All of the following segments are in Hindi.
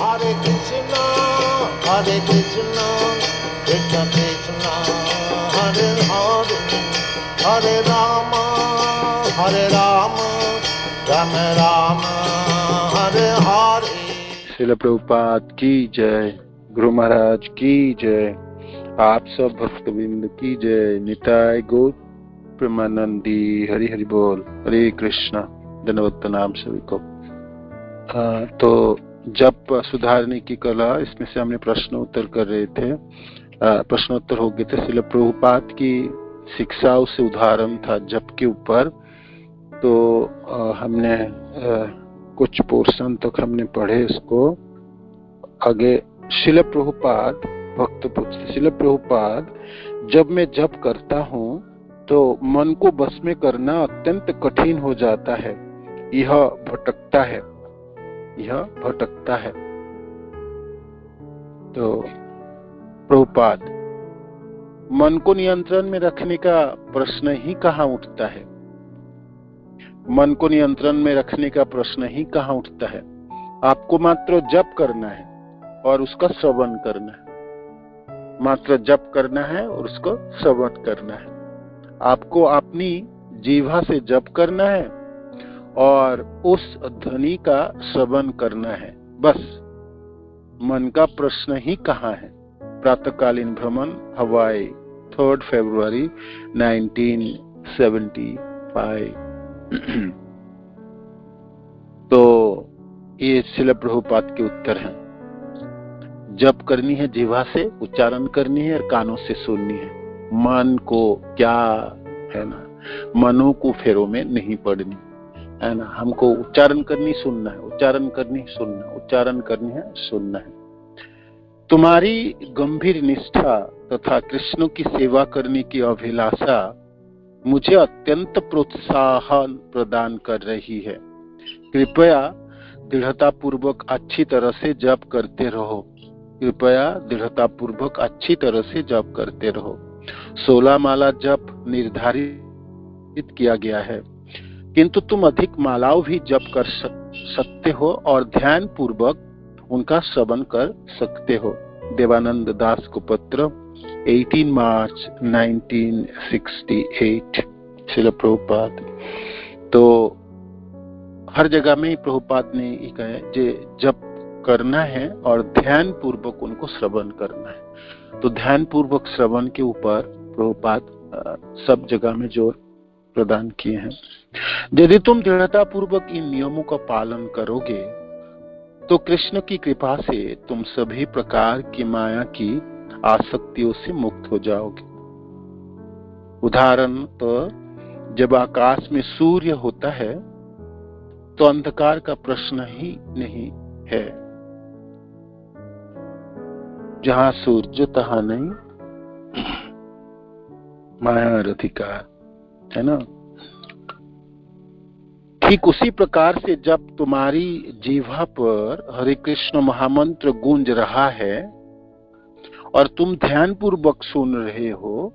Hare Krishna, Hare Krishna, Krishna Krishna, Hare Hare, Hare Rama, Hare Rama, Rama Rama, Hare Hare। Srila Prabhupada की जय, गुरु महाराज की जय, आप सब भक्तवृंद की जय। निताय गौर प्रेमानंदी, हरि हरि बोल, हरे कृष्णा, धन्यवाद नाम सभी को। तो जप सुधारने की कला, इसमें से हमने प्रश्न उत्तर कर रहे थे, प्रश्नोत्तर हो गए थे। श्रील प्रभुपाद की शिक्षाओं से उदाहरण था जप के ऊपर। तो हमने कुछ पोर्शन तक हमने पढ़े इसको। आगे श्रील प्रभुपाद भक्त पूछते, श्रील प्रभुपाद, जब मैं जप करता हूँ तो मन को बस में करना अत्यंत कठिन हो जाता है, यह भटकता है, यह भटकता है। तो प्रभुपाद, मन को नियंत्रण में रखने का प्रश्न ही कहाँ उठता है, मन को नियंत्रण में रखने का प्रश्न ही कहाँ उठता है। आपको मात्र जप करना है और उसका श्रवण करना है, मात्र जप करना है और उसको श्रवण करना है। आपको अपनी जीवा से जप करना है और उस ध्वनि का श्रवण करना है, बस। मन का प्रश्न ही कहाँ है। प्रातःकालीन भ्रमण, हवाई, 3 फरवरी 1975। तो ये श्रील प्रभुपाद के उत्तर हैं। जप करनी है जीवा से, उच्चारण करनी है और कानों से सुननी है। मन को क्या है ना, मनों को फेरों में नहीं पड़नी है ना। हमको उच्चारण करनी, सुनना है, उच्चारण करनी, सुनना, उच्चारण करनी है, सुनना है। तुम्हारी गंभीर निष्ठा तथा कृष्ण की सेवा करने की अभिलाषा मुझे अत्यंत प्रोत्साहन प्रदान कर रही है। कृपया दृढ़ता पूर्वक अच्छी तरह से जप करते रहो, कृपया दृढ़ता पूर्वक अच्छी तरह से जप करते रहो। 16 माला जप निर्धारित किया गया है, किंतु तुम अधिक मालाओं भी जप कर सकते हो और ध्यान पूर्वक उनका श्रवण कर सकते हो। देवानंद दास को पत्र, 18 मार्च 1968, श्रील प्रभुपाद। तो हर जगह में प्रभुपाद ने ये कहा जे जप करना है और ध्यान पूर्वक उनको श्रवण करना है। तो ध्यान पूर्वक श्रवण के ऊपर प्रभुपाद सब जगह में जोर प्रदान किए हैं। यदि तुम दृढ़ता पूर्वक इन नियमों का पालन करोगे तो कृष्ण की कृपा से तुम सभी प्रकार की माया की आसक्तियों से मुक्त हो जाओगे। उदाहरण तो जब आकाश में सूर्य होता है तो अंधकार का प्रश्न ही नहीं है। जहां सूर्य तहां नहीं माया और अधिकार, है ना। ठीक उसी प्रकार से जब तुम्हारी जीवा पर हरे कृष्ण महामंत्र गूंज रहा है और तुम ध्यान पूर्वक सुन रहे हो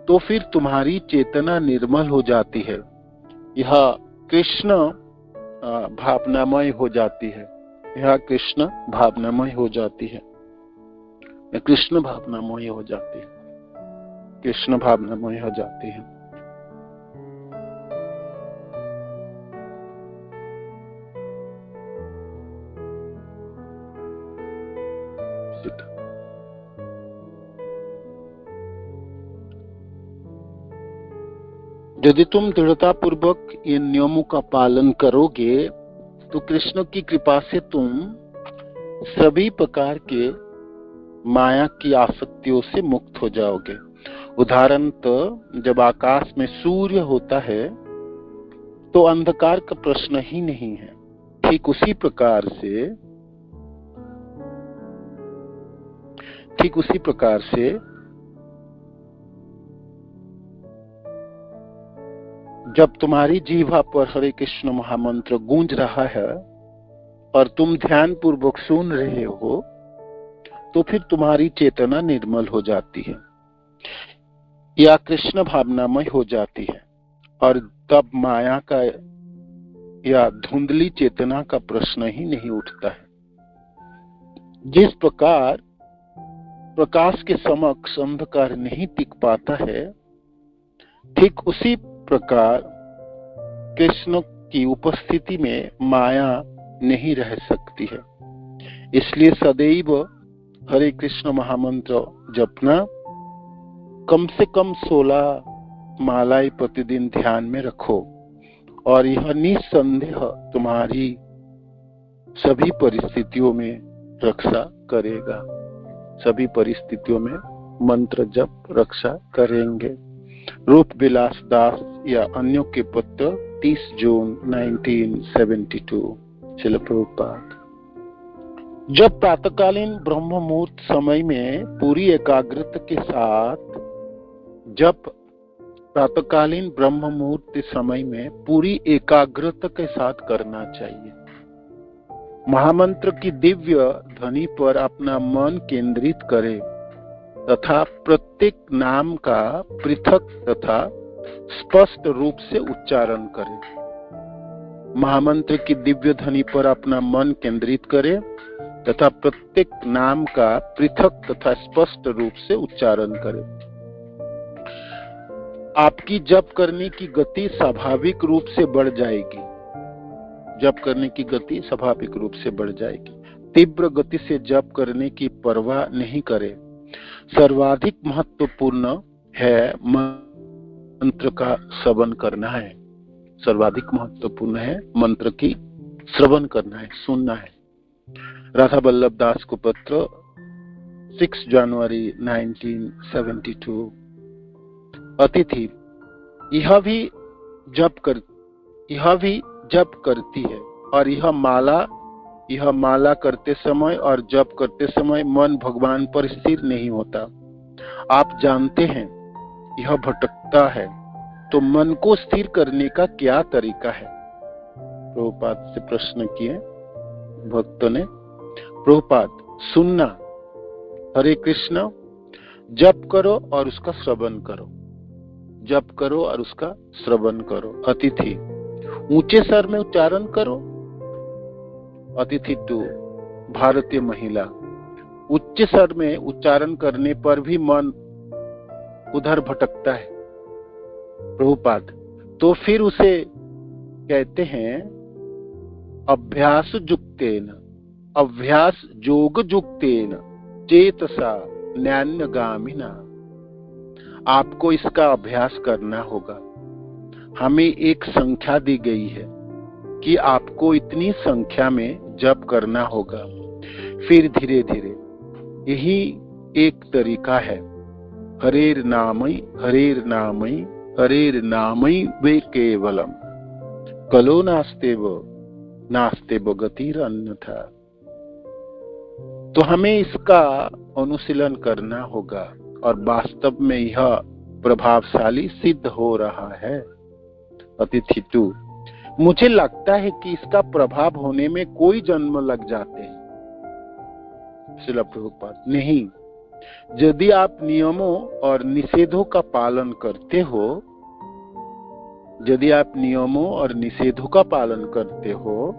तो फिर तुम्हारी चेतना निर्मल हो जाती है। यह कृष्ण भावनामय हो जाती है, यह कृष्ण भावनामय हो जाती है, कृष्ण भावनामय हो जाती है, कृष्ण भावनामय हो जाती है। यदि तुम दृढ़ता पूर्वक इन नियमों का पालन करोगे तो कृष्ण की कृपा से तुम सभी प्रकार के माया की आसक्तियों से मुक्त हो जाओगे। उदाहरण तो जब आकाश में सूर्य होता है तो अंधकार का प्रश्न ही नहीं है। ठीक उसी प्रकार से जब तुम्हारी जीवा पर हरे कृष्ण महामंत्र गूंज रहा है और तुम ध्यान पूर्वक सुन रहे हो तो फिर तुम्हारी चेतना निर्मल हो जाती है या कृष्ण भावनामय हो जाती है और तब माया का या धुंधली चेतना का प्रश्न ही नहीं उठता है। जिस प्रकार प्रकाश के समक्ष अंधकार नहीं टिक पाता है, ठीक उसी प्रकार कृष्ण की उपस्थिति में माया नहीं रह सकती है। इसलिए सदैव हरे कृष्ण महामंत्र जपना, कम से कम 16 मालाएं प्रतिदिन ध्यान में रखो और यह निस्संदेह तुम्हारी सभी परिस्थितियों में रक्षा करेगा। सभी परिस्थितियों में मंत्र जप रक्षा करेंगे। रूप विलास दास या अन्यों के पत्र 30 जून 1972। श्रील प्रभुपाद। जब प्रातःकालीन ब्रह्म मुहूर्त समय में पूरी एकाग्रता के साथ करना चाहिए। महामंत्र की दिव्य ध्वनि पर अपना मन केंद्रित करें तथा प्रत्येक नाम का पृथक तथा स्पष्ट रूप से उच्चारण करें। महामंत्र की दिव्य ध्वनि पर अपना मन केंद्रित करें तथा प्रत्येक नाम का पृथक तथा स्पष्ट रूप से उच्चारण करें। आपकी जप करने की गति स्वाभाविक रूप से बढ़ जाएगी। जप करने की गति स्वाभाविक रूप से बढ़ जाएगी। तीव्र गति से जप करने की परवाह नहीं करें। सर्वाधिक महत्वपूर्ण है मंत्र का श्रवण करना है। सर्वाधिक महत्वपूर्ण है मंत्र की श्रवण करना है, सुनना है। राधा वल्लभ दास को पत्र 6 जनवरी 1972। अतिथि, यह भी जप करती है और यह माला करते समय और जप करते समय मन भगवान पर स्थिर नहीं होता। आप जानते हैं यह भटकता है, तो मन को स्थिर करने का क्या तरीका है? प्रभुपाद से प्रश्न किए भक्तों ने। प्रभुपाद, सुनना, हरे कृष्ण, जप करो और उसका श्रवण करो। जप करो और उसका श्रवण करो। अतिथि, ऊंचे स्वर में उच्चारण करो। अतिथि 2, भारतीय महिला, उच्च स्वर में उच्चारण करने पर भी मन उधर भटकता है। प्रभुपाद, तो फिर उसे कहते हैं अभ्यास योग युक्तेन चेतसा न्यान्यगामिना। आपको इसका अभ्यास करना होगा। हमें एक संख्या दी गई है कि आपको इतनी संख्या में जप करना होगा, फिर धीरे धीरे। यही एक तरीका है। हरेर नामई वे केवलम कलो नास्तेव गतिर अन्यथा। तो हमें इसका अनुशीलन करना होगा और वास्तव में यह प्रभावशाली सिद्ध हो रहा है। अतिथि 2, मुझे लगता है कि इसका प्रभाव होने में कोई जन्म लग जाते हैं। श्रील प्रभुपाद, नहीं, यदि आप नियमों और निषेधों का पालन करते हो,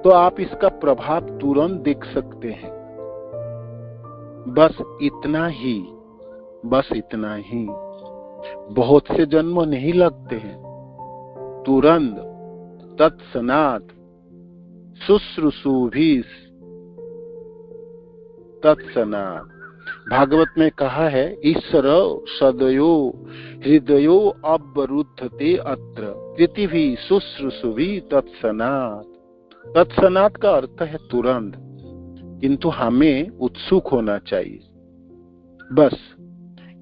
तो आप इसका प्रभाव तुरंत देख सकते हैं। बस इतना ही। बहुत से जन्म नहीं लगते हैं, तुरंत। तत्सनात शुश्रूषुभिः तत्सनात। भागवत में कहा है, ईश्वर सदयो हृदयो अवरुद्धते अत्र कृतिभिः शुश्रूषुभिः तत्सनात। तत्सनात का अर्थ है तुरंत, किंतु हमें उत्सुक होना चाहिए। बस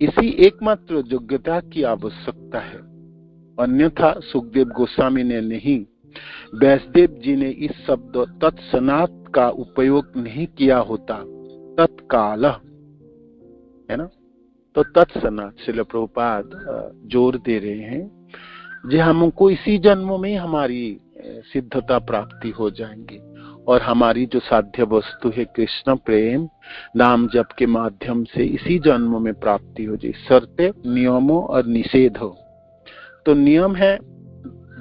इसी एकमात्र योग्यता की आवश्यकता है। अन्यथा सुखदेव गोस्वामी ने नहीं, व्यासदेव जी ने इस शब्द तत्सनात का उपयोग नहीं किया होता। तत्काल है ना, तो तत्सनात श्रील प्रभुपाद जोर दे रहे हैं जो हमको इसी जन्म में हमारी सिद्धता प्राप्ति हो जाएंगी और हमारी जो साध्य वस्तु है कृष्ण प्रेम नाम जप के माध्यम से इसी जन्म में प्राप्ति हो जाए। शर्तें, नियमों और निषेध हो। तो नियम है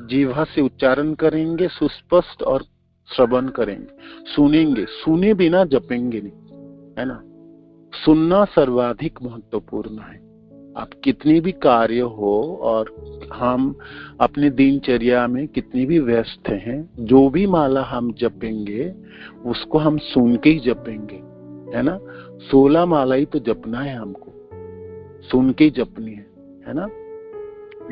जीवा से उच्चारण करेंगे सुस्पष्ट और श्रवण करेंगे, सुनेंगे, सुने बिना जपेंगे नहीं। है ना। सुनना सर्वाधिक महत्वपूर्ण है। आप कितनी भी कार्य हो और हम अपने दिनचर्या में कितनी भी व्यस्त हैं, जो भी माला हम जपेंगे उसको हम सुन के ही जपेंगे, है ना। 16 माला ही तो जपना है हमको, सुन के ही जपनी है ना।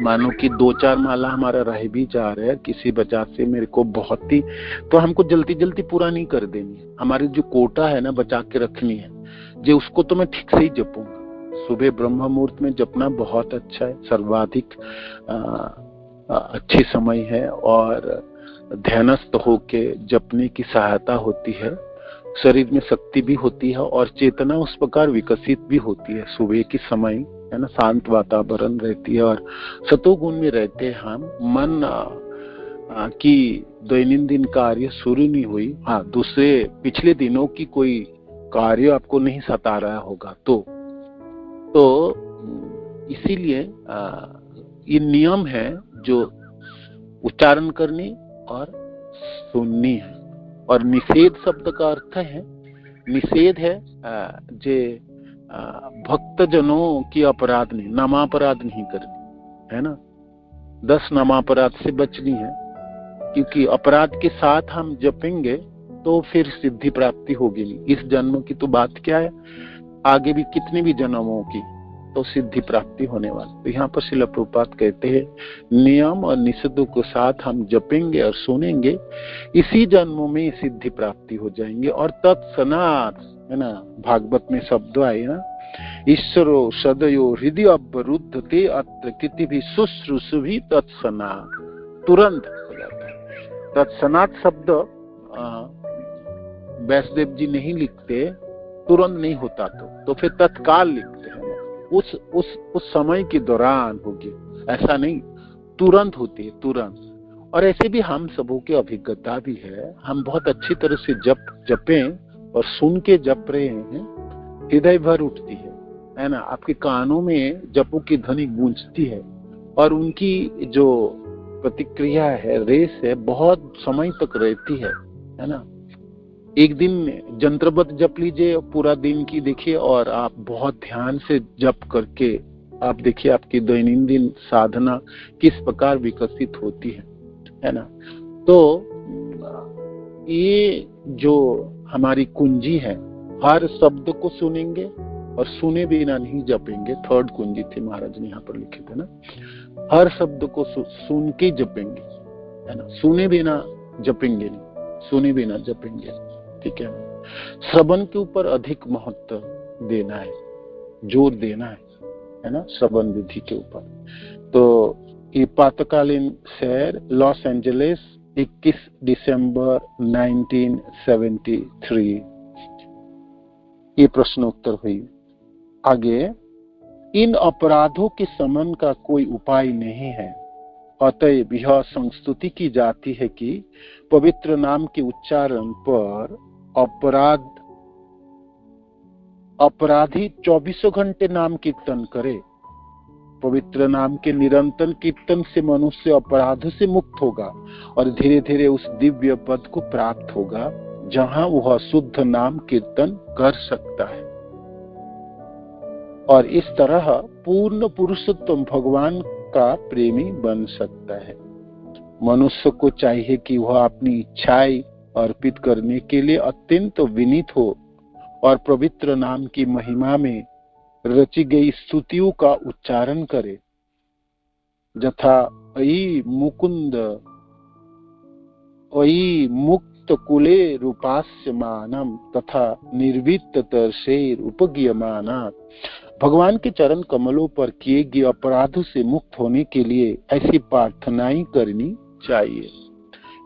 मानो कि 2-4 माला हमारा रह भी जा रहा है किसी वजह से, मेरे को बहुत ही, तो हमको जल्दी जल्दी पूरा नहीं कर देनी है। हमारी जो कोटा है ना बचा के रखनी है, जो उसको तो मैं ठीक से ही जपूंगा। सुबह ब्रह्म मुहूर्त में जपना बहुत अच्छा है, सर्वाधिक अच्छी समय है और ध्यानस्थ होके जपने की सहायता होती है। शरीर में शक्ति भी होती है और चेतना उस प्रकार विकसित भी होती है। सुबह की समय है ना, शांत वातावरण रहती है और सतोगुण में रहते हैं हम। मन की दैनंदिन कार्य शुरू नहीं हुई, हाँ दूसरे पिछले दिनों की कोई कार्य आपको नहीं सता रहा होगा तो इसीलिए ये नियम है जो उच्चारण करनी और सुननी है। और निषेध शब्द का अर्थ है, निषेध है जे भक्त जनों की अपराध नहीं, नामापराध नहीं करनी, है ना। 10 नामापराध से बचनी है, क्योंकि अपराध के साथ हम जपेंगे तो फिर सिद्धि प्राप्ति होगी नहीं। इस जन्म की तो बात क्या है, आगे भी कितने भी जन्मों की तो सिद्धि प्राप्ति होने वाली। तो यहाँ पर श्रील प्रभुपाद कहते हैं नियम और निषेधों के साथ हम जपेंगे और सुनेंगे, इसी जन्मों में सिद्धि प्राप्ति हो जाएंगे। और तत्सनात, है ना, भागवत में शब्द आए ना, ईश्वरो सदयो हृदय अवरुद्ध ते अत्र किति भी शुश्रूषु भी तत्सनात, तुरंत हो जाता है। तत्सनात शब्द वैष्णदेव जी नहीं लिखते, तुरंत नहीं होता तो फिर तत्काल लिखते हैं, उस समय के दौरान होगी, ऐसा नहीं, तुरंत होती है, तुरंत। और ऐसे भी हम सबों की अभिज्ञता भी है, हम बहुत अच्छी तरह से जपें और सुन के जप रहे हैं, हृदय भर उठती है ना। आपके कानों में जपों की ध्वनि गूंजती है और उनकी जो प्रतिक्रिया है, रेस है, बहुत समय तक रहती है ना। एक दिन जंत्रबद्ध जप लीजिए पूरा दिन की, देखिए, और आप बहुत ध्यान से जप करके आप देखिए आपकी दैनंदिन साधना किस प्रकार विकसित होती है ना। तो ये जो हमारी कुंजी है, हर शब्द को सुनेंगे और सुने बिना नहीं जपेंगे। 3rd कुंजी थी, महाराज ने यहाँ पर लिखे थे ना, हर शब्द को सुन के जपेंगे, है ना, सुने बिना जपेंगे नहीं, सुने बिना जपेंगे, ठीक है। श्रवण के ऊपर अधिक महत्व देना है, जोर देना है ना, श्रवण विधि के ऊपर। तो ये प्रातकालीन शहर लॉस एंजलिस, 21 दिसंबर 1973, ये प्रश्न उत्तर हुई। आगे, इन अपराधों के शमन का कोई उपाय नहीं है, अतएव यह संस्तुति की जाती है कि पवित्र नाम के उच्चारण पर अपराधी 24 घंटे नाम कीर्तन करे। पवित्र नाम के निरंतर कीर्तन से मनुष्य अपराध से मुक्त होगा और धीरे धीरे उस दिव्य पद को प्राप्त होगा जहां वह शुद्ध नाम कीर्तन कर सकता है और इस तरह पूर्ण पुरुषोत्तम भगवान का प्रेमी बन सकता है। मनुष्य को चाहिए कि वह अपनी इच्छाएं अर्पित करने के लिए अत्यंत विनीत हो और पवित्र नाम की महिमा में रची गई स्तुतियों का उच्चारण करे, जथा अयि मुकुंद अयि मुक्त कुले रूपास्यमानम तथा निर्वित तरसेर उपगीयमानात्। भगवान के चरण कमलों पर किए गए अपराधों से मुक्त होने के लिए ऐसी प्रार्थनाएं करनी चाहिए।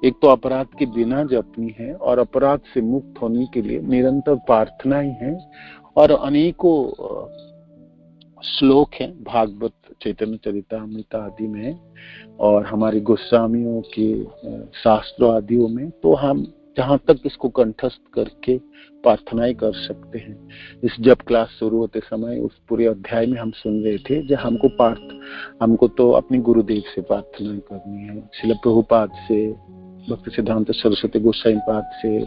एक तो अपराध के बिना जपनी है और अपराध से मुक्त होने के लिए निरंतर प्रार्थनाएं हैं और अनेकों श्लोक हैं भागवत, चैतन्य चरितामृत आदि में और हमारे गोस्वामियों के शास्त्रों आदियों में। तो हम जहां तक इसको कंठस्थ करके प्रार्थनाएं कर सकते हैं। इस जब क्लास शुरू होते समय उस पूरे अध्याय में हम सुन रहे थे जो हमको तो अपने गुरुदेव से प्रार्थना करनी है, श्रील प्रभुपाद से, भक्ति सिद्धांत सरस्वती गोस्वामी पाद से,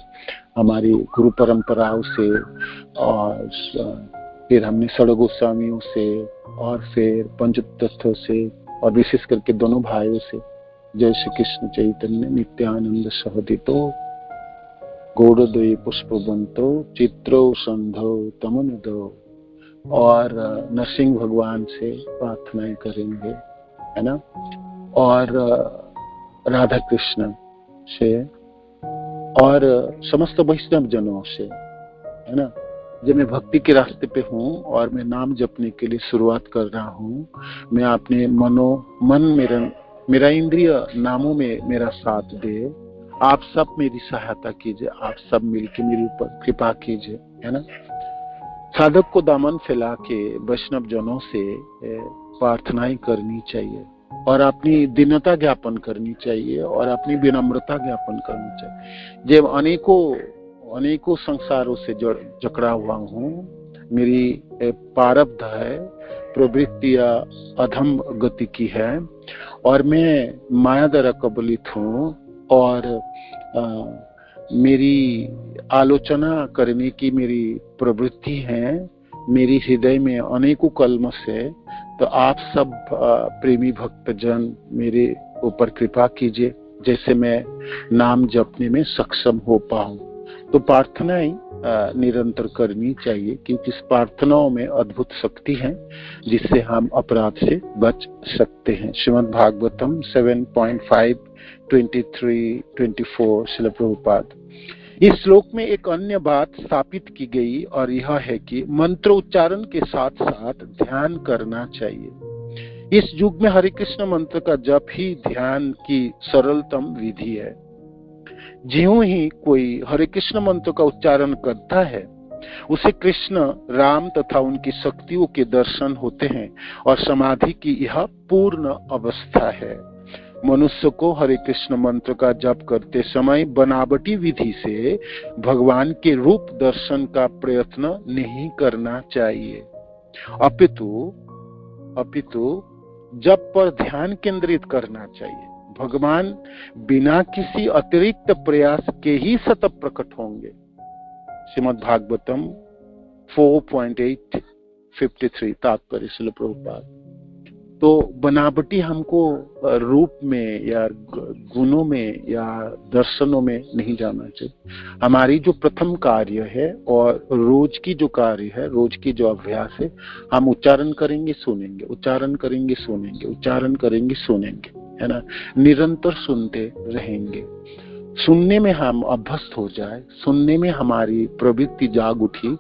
हमारी गुरु परंपराओं से, और फिर हमने षड गोस्वामियों से, और फिर पंचतत्व से, और विशेष करके दोनों भाइयों से, जय श्री कृष्ण चैतन्य नित्यानंद सहदितो गौड़द्वय पुष्पवंतो चित्रो संधो तमनुदो, और नरसिंह भगवान से प्रार्थनाएं करेंगे, है ना, और राधा कृष्ण से, और समस्त वैष्णव जनों से, है ना। जब मैं भक्ति के रास्ते पे हूँ और मैं नाम जपने के लिए शुरुआत कर रहा हूँ, मैं अपने मेरा इंद्रिय नामों में मेरा साथ दे। आप सब मेरी सहायता कीजिए, आप सब मिलकर मेरे ऊपर कृपा कीजिए, है ना। साधक को दामन फैला के वैष्णव जनों से प्रार्थनाएं करनी चाहिए, और अपनी दीनता ज्ञापन करनी चाहिए, और अपनी विनम्रता ज्ञापन करनी चाहिए। जब अनेकों संसारों से जकड़ा हुआ हूँ, मेरी प्रारब्ध है, प्रवृत्तियां अधम गति की है, और मैं माया द्वारा कबलित हूँ, और मेरी आलोचना करने की मेरी प्रवृत्ति है, मेरी हृदय में अनेकों कलमश है। तो आप सब प्रेमी भक्तजन मेरे ऊपर कृपा कीजिए, जैसे मैं नाम जपने में सक्षम हो पाऊं। तो प्रार्थनाएं निरंतर करनी चाहिए, क्योंकि इस प्रार्थनाओं में अद्भुत शक्ति है जिससे हम अपराध से बच सकते हैं। श्रीमद् भागवतम 7.5 23-24 श्रील प्रभुपाद। इस श्लोक में एक अन्य बात स्थापित की गई, और यह है कि मंत्र उच्चारण के साथ साथ ध्यान करना चाहिए। इस युग में हरे कृष्ण मंत्र का जप ही ध्यान की सरलतम विधि है। ज्यों ही कोई हरे कृष्ण मंत्र का उच्चारण करता है, उसे कृष्ण, राम तथा उनकी शक्तियों के दर्शन होते हैं, और समाधि की यह पूर्ण अवस्था है। मनुष्य को हरे कृष्ण मंत्र का जप करते समय बनावटी विधि से भगवान के रूप दर्शन का प्रयत्न नहीं करना चाहिए, अपितु जप पर ध्यान केंद्रित करना चाहिए। भगवान बिना किसी अतिरिक्त प्रयास के ही सतत प्रकट होंगे। श्रीमद् भागवतम 4.8-53 तात्पर्य श्रील प्रभुपाद। तो बनावटी हमको रूप में या गुणों में या दर्शनों में नहीं जाना चाहिए। हमारी जो प्रथम कार्य है और रोज की जो कार्य है, रोज की जो अभ्यास है, हम उच्चारण करेंगे सुनेंगे, उच्चारण करेंगे सुनेंगे, उच्चारण करेंगे सुनेंगे, है ना। निरंतर सुनते रहेंगे। सुनने में हम अभ्यस्त हो जाए, सुनने में हमारी प्रवृत्ति जाग उठी,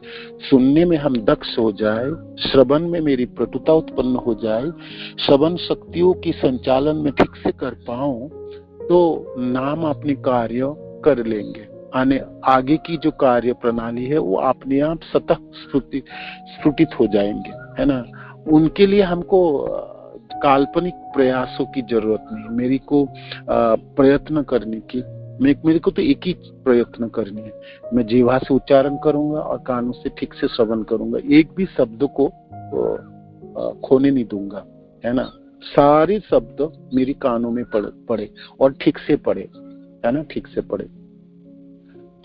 सुनने में हम दक्ष हो जाए, श्रवण में मेरी प्रतुता उत्पन्न हो जाए, श्रवण शक्तियों की संचालन में ठीक से कर पाऊं, तो नाम अपने कार्य कर लेंगे। आगे की जो कार्य प्रणाली है वो अपने आप स्वतः स्फुटित हो जाएंगे, है ना। उनके लिए हमको काल्पनिक प्रयासों की जरूरत नहीं। मेरे को प्रयत्न करने की, मेरे को तो एक ही प्रयत्न करनी है। मैं जीवा से उच्चारण करूंगा और कानों से ठीक से श्रवण करूंगा, एक भी शब्द को खोने नहीं दूंगा, है ना। सारे शब्द मेरी कानों में पड़े और ठीक से पड़े, है ना, ठीक से पड़े।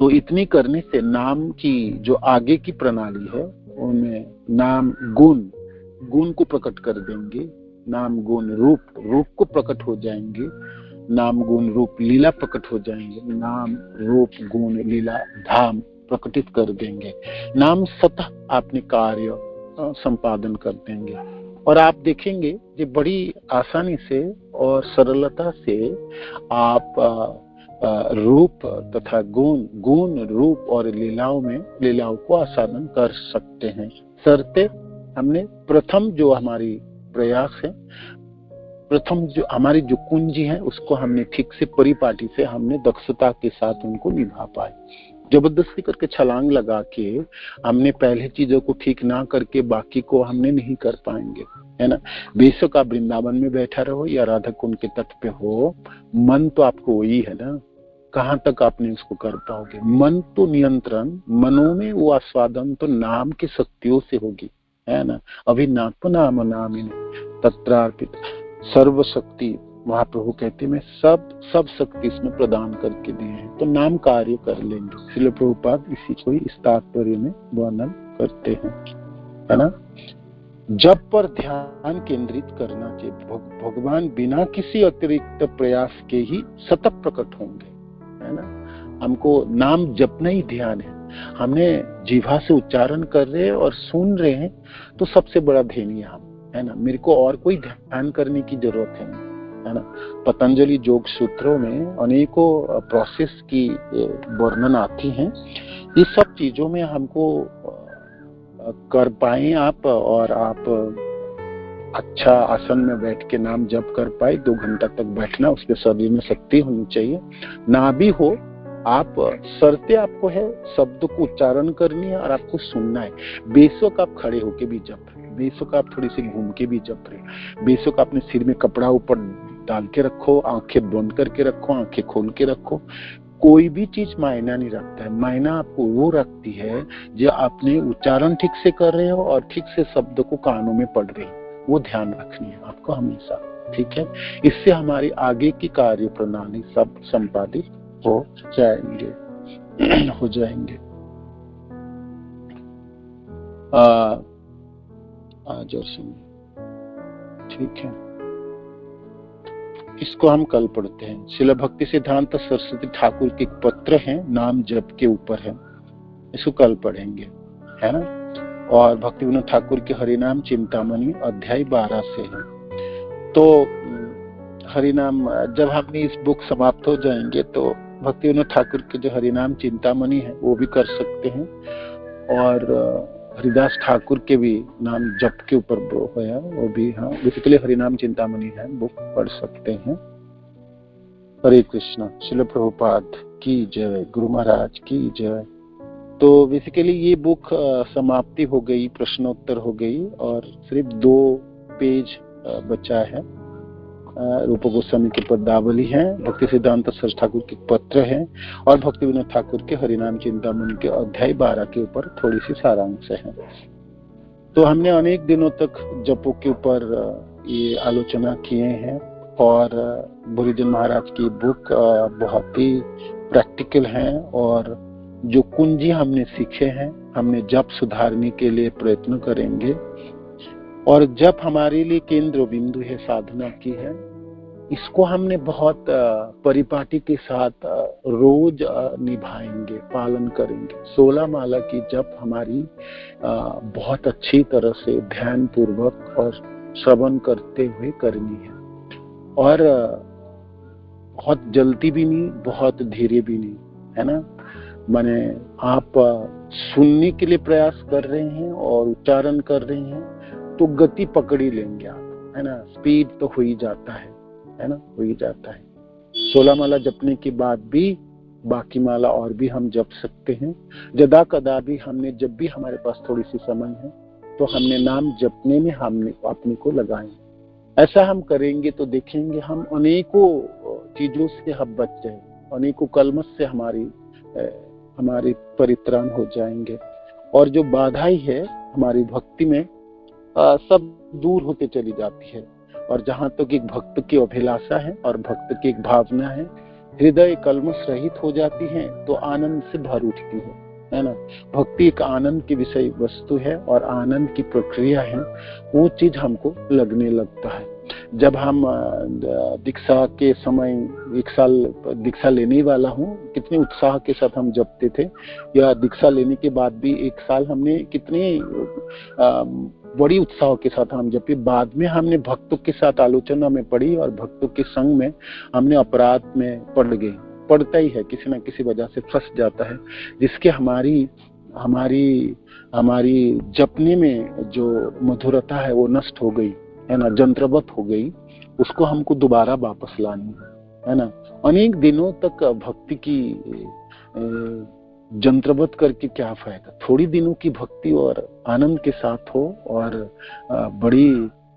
तो इतनी करने से नाम की जो आगे की प्रणाली है उनमें नाम गुण को प्रकट कर देंगे, नाम गुण रूप को प्रकट हो जाएंगे, नाम गुण रूप लीला प्रकट हो जाएंगे, नाम रूप गुण लीला धाम प्रकटित कर देंगे। नाम सतह अपने कार्य संपादन कर देंगे, और आप देखेंगे कि बड़ी आसानी से और सरलता से आप रूप तथा गुण रूप और लीलाओं को आसादन कर सकते हैं। शर्ते हमने प्रथम जो हमारी प्रयास है, प्रथम जो हमारी जो कुंजी है, उसको हमने ठीक से परिपाटी से हमने दक्षता के साथ उनको निभा पाए। जबरदस्ती करके छलांग लगा के हमने पहले चीजों को ठीक ना करके बाकी को हमने नहीं कर पाएंगे, है ना। बेशक आप वृंदावन में बैठा रहो या राधा कुंड के तट पे हो, मन तो आपको वही है ना। कहाँ तक आपने उसको कर पाओगे? मन तो नियंत्रण, मनों में वो आस्वादन तो नाम की शक्तियों से होगी, है ना। अभी नाम तत्रार्पित सर्वशक्ति महाप्रभु कहते मैं सब शक्ति इसमें प्रदान करके दिए हैं, तो नाम कार्य कर लेंगे। श्रील प्रभुपाद इसी को ही इस तात्पर्य में वर्णन करते हैं, है ना। जप पर ध्यान केंद्रित करना चाहिए। भगवान बिना किसी अतिरिक्त प्रयास के ही सतत प्रकट होंगे, है ना। हमको नाम जपना ही ध्यान है। हमने जीवा से उच्चारण कर रहे हैं और सुन रहे हैं, तो सबसे बड़ा ध्येय हम, है ना। मेरे को और कोई ध्यान करने की जरूरत है ना। पतंजलि योग सूत्रों में अनेकों प्रोसेस की वर्णन आती हैं। ये सब चीजों में हमको कर पाए आप, और आप अच्छा आसन में बैठ के नाम जप कर पाए। 2 घंटा तक बैठना, उसके शरीर में शक्ति होनी चाहिए। ना भी हो, आप शर्तें आपको है शब्द को उच्चारण करनी है और आपको सुनना है। बेशक आप खड़े होके भी जप रहे, बेशक आप थोड़ी सी घूम के भी जप रहे, बेशक आपने सिर में कपड़ा ऊपर डाल के रखो, आंखें बंद करके रखो, आंखें खोल के रखो, कोई भी चीज मायना नहीं रखता है। मायना आपको वो रखती है जो आपने उच्चारण ठीक से कर रहे हो और ठीक से शब्द को कानों में पढ़ रहे हो, वो ध्यान रखनी है आपको हमेशा, ठीक है। इससे हमारी आगे की कार्य प्रणाली सब संपादित हो जाएंगे। आज और सुनिए, ठीक है। इसको हम कल पढ़ते हैं। श्रील भक्ति सिद्धांत सरस्वती ठाकुर के पत्र हैं, नाम जप के ऊपर है, इसको कल पढ़ेंगे, है ना। और भक्ति विनोद ठाकुर के हरिनाम चिंतामणि अध्याय 12 से है। तो हरिनाम जब हमने इस बुक समाप्त हो जाएंगे तो भक्ति विनोद ठाकुर के जो हरिनाम चिंतामणि है वो भी कर सकते हैं, और हरिदास ठाकुर के भी नाम जप के ऊपर है वो भी, हाँ बेसिकली हरिनाम चिंतामणि है, बुक पढ़ सकते हैं। हरे कृष्णा। श्रील प्रभुपाद की जय, गुरु महाराज की जय। तो बेसिकली ये बुक समाप्ति हो गई, प्रश्नोत्तर हो गई, और सिर्फ 2 पेज बचा है। रूप गोस्वामी की पदावली है, भक्ति सिद्धांत सरस्वती ठाकुर के पत्र है, और भक्ति विनोद ठाकुर के हरिनाम चिंतामणि के अध्याय 12 के ऊपर थोड़ी सी सारांश है। तो हमने अनेक दिनों तक जपों के ऊपर ये आलोचना किए हैं, और बुरीजन महाराज की बुक बहुत ही प्रैक्टिकल है, और जो कुंजी हमने सीखे हैं हमने जप सुधारने के लिए प्रयत्न करेंगे। और जप हमारे लिए केंद्र बिंदु है, साधना की है। इसको हमने बहुत परिपाटी के साथ रोज निभाएंगे, पालन करेंगे। 16 माला की जप हमारी बहुत अच्छी तरह से ध्यान पूर्वक और श्रवण करते हुए करनी है, और बहुत जल्दी भी नहीं, बहुत धीरे भी नहीं, है ना। माने आप सुनने के लिए प्रयास कर रहे हैं और उच्चारण कर रहे हैं तो गति पकड़ी लेंगे आप, है ना। स्पीड तो हो ही जाता है ना, हो ही जाता है। 16 माला जपने के बाद भी बाकी माला और भी हम जप सकते हैं। जदा कदा भी हमने, जब भी हमारे पास थोड़ी सी समय है तो हमने नाम जपने में हमने अपने को लगाए। ऐसा हम करेंगे तो देखेंगे हम अनेकों चीजों से हम बच जाए, अनेकों कलमश से हमारी परित्राण हो जाएंगे, और जो बाधाएं है हमारी भक्ति में सब दूर होते चली जाती है। और जहां तक एक भक्त की अभिलाषा है और भक्त की एक भावना है, हृदय कलमश रहित हो जाती है तो आनंद से भर उठती है ना। भक्ति एक आनंद की विषय वस्तु है और आनंद की प्रक्रिया है, वो चीज हमको लगने लगता है। जब हम दीक्षा के समय, 1 साल दीक्षा लेने वाला हूँ, कितने उत्साह के साथ हम जपते थे, या दीक्षा लेने के बाद भी 1 साल हमने कितने बड़ी उत्साह के साथ हम जपे। बाद में हमने भक्तों के साथ आलोचना में पड़ी और भक्तों के संग में हमने अपराध में पड़ गए। पड़ता ही है, किसी न किसी वजह से फंस जाता है, जिसके हमारी जपने में जो मधुरता है वो नष्ट हो गई, है ना, जंत्रवत हो गई। उसको हमको दोबारा वापस लानी है ना। अनेक दिनों तक भक्ति की जंत्रवत करके क्या फायदा। थोड़ी दिनों की भक्ति और आनंद के साथ हो और बड़ी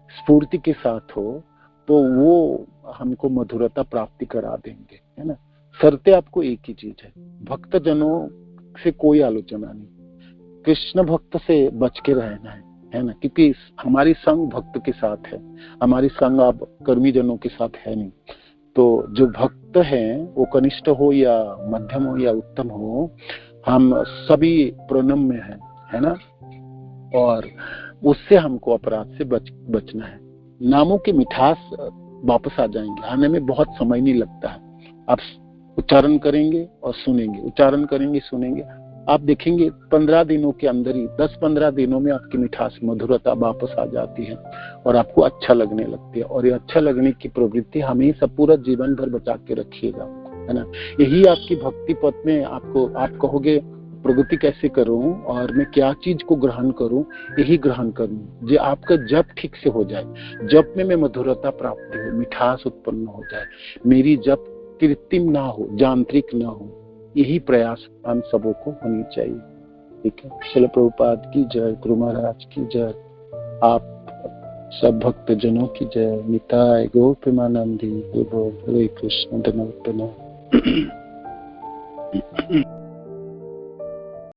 स्फूर्ति के साथ हो तो वो हमको मधुरता प्राप्ति करा देंगे, है ना। शर्तें आपको एक ही चीज है, भक्त जनों से कोई आलोचना नहीं, कृष्ण भक्त से बच के रहना है ना, क्योंकि हमारी संग भक्त के साथ है, हमारी संग अब कर्मी जनों के साथ है नहीं। तो जो भक्त हैं वो कनिष्ठ हो या मध्यम हो या उत्तम हो, हम सभी प्रणम में है ना, और उससे हमको अपराध से बचना है। नामों की मिठास वापस आ जाएंगे, आने में बहुत समय नहीं लगता है। आप उच्चारण करेंगे और सुनेंगे, उच्चारण करेंगे सुनेंगे, आप देखेंगे 15 दिनों के अंदर ही, 10-15 दिनों में आपकी मिठास मधुरता वापस आ जाती है और आपको अच्छा लगने लगती है। और ये अच्छा लगने की प्रवृत्ति हमेशा पूरा जीवन भर बचा के रखिएगा, है ना। यही आपकी भक्ति पथ में आप कहोगे प्रगति कैसे करूं और मैं क्या चीज को ग्रहण करूं, यही ग्रहण करूं जो आपका जप ठीक से हो जाए, जप में मिठुरता प्राप्त हो, मिठास उत्पन्न हो जाए, मेरी जप कृत्रिम ना हो, यांत्रिक ना हो, यही प्रयास हम सबों को होनी चाहिए। ठीक है, श्रील प्रभुपाद की जय, गुरु महाराज की जय, आप सब भक्त जनों की जय। निताय गौर प्रेमानंदी, हरे कृष्ण धन्यवाद।